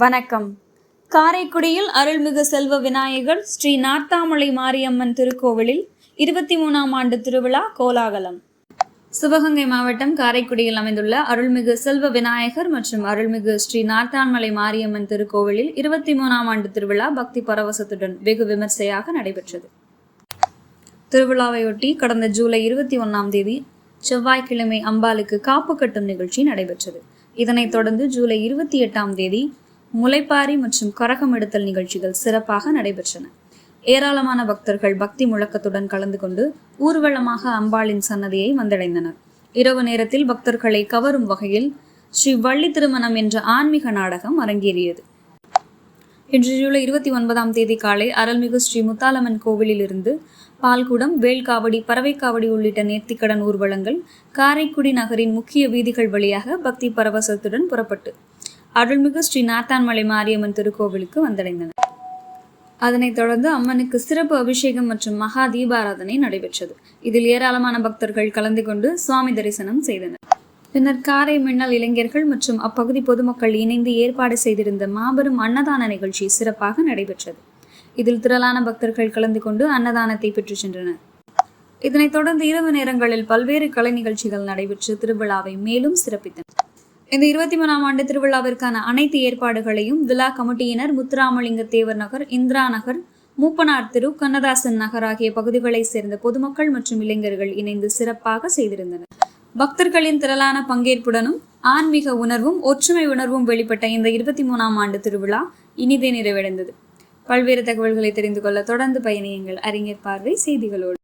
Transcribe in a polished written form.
வணக்கம். காரைக்குடியில் அருள்மிகு செல்வ விநாயகர் ஸ்ரீ நார்த்தாமலை மாரியம்மன் திருக்கோவிலில் 23ஆம் ஆண்டு திருவிழா கோலாகலம். சிவகங்கை மாவட்டம் காரைக்குடியில் அமைந்துள்ள அருள்மிகு செல்வ விநாயகர் மற்றும் அருள்மிகு ஸ்ரீ நார்த்தாமலை மாரியம்மன் திருக்கோவிலில் 23ஆம் ஆண்டு திருவிழா பக்தி பரவசத்துடன் வெகு விமர்சையாக நடைபெற்றது. திருவிழாவையொட்டி கடந்த ஜூலை 21ஆம் தேதி செவ்வாய்க்கிழமை அம்பாளுக்கு காப்பு கட்டும் நிகழ்ச்சி நடைபெற்றது. இதனைத் தொடர்ந்து ஜூலை 28ஆம் தேதி முளைப்பாரி மற்றும் கரகம் எடுத்தல் நிகழ்ச்சிகள் சிறப்பாக நடைபெற்றன. ஏராளமான பக்தர்கள் பக்தி முழக்கத்துடன் கலந்து கொண்டு ஊர்வலமாக அம்பாளின் சன்னதியை வந்தடைந்தனர். இரவு நேரத்தில் பக்தர்களை கவரும் வகையில் ஸ்ரீ வள்ளி திருமணம் என்ற ஆன்மீக நாடகம் அரங்கேறியது. இன்று ஜூலை 29ஆம் தேதி காலை அருள்மிகு ஸ்ரீ முத்தாலம்மன் கோவிலில் இருந்து பால்குடம், வேல்காவடி, பறவைக்காவடி உள்ளிட்ட நேர்த்திக்கடன் ஊர்வலங்கள் காரைக்குடி நகரின் முக்கிய வீதிகள் வழியாக பக்தி பரவசத்துடன் புறப்பட்டு அருள்மிகு ஸ்ரீ நார்த்தாமலை மாரியம்மன் திருக்கோவிலுக்கு வந்தடைந்தனர். அதனைத் தொடர்ந்து அம்மனுக்கு சிறப்பு அபிஷேகம் மற்றும் மகா தீபாராதனை நடைபெற்றது. இதில் ஏராளமான பக்தர்கள் கலந்து கொண்டு சுவாமி தரிசனம் செய்தனர். பின்னர் காரை மின்னல் இளைஞர்கள் மற்றும் அப்பகுதி பொதுமக்கள் இணைந்து ஏற்பாடு செய்திருந்த மாபெரும் அன்னதான நிகழ்ச்சி சிறப்பாக நடைபெற்றது. இதில் திரளான பக்தர்கள் கலந்து கொண்டு அன்னதானத்தை பெற்று சென்றனர். இதனைத் தொடர்ந்து இரவு நேரங்களில் பல்வேறு கலை நிகழ்ச்சிகள் நடைபெற்று திருவிழாவை மேலும் சிறப்பித்தனர். இந்த 23ஆம் ஆண்டு திருவிழாவிற்கான அனைத்து ஏற்பாடுகளையும் விழா கமிட்டியினர் முத்துராமலிங்க தேவர் நகர், இந்திரா நகர், மூப்பனார் தெரு, கண்ணதாசன் நகர் ஆகிய பகுதிகளைச் சேர்ந்த பொதுமக்கள் மற்றும் இளைஞர்கள் இணைந்து சிறப்பாக செய்திருந்தனர். பக்தர்களின் திரளான பங்கேற்புடனும் ஆன்மீக உணர்வும் ஒற்றுமை உணர்வும் வெளிப்பட்ட இந்த 23ஆம் ஆண்டு திருவிழா இனிதே நிறைவடைந்தது. பல்வேறு தகவல்களை தெரிந்து கொள்ள தொடர்ந்து பயணியுங்கள் அறிஞர் பார்வை செய்திகளோடு.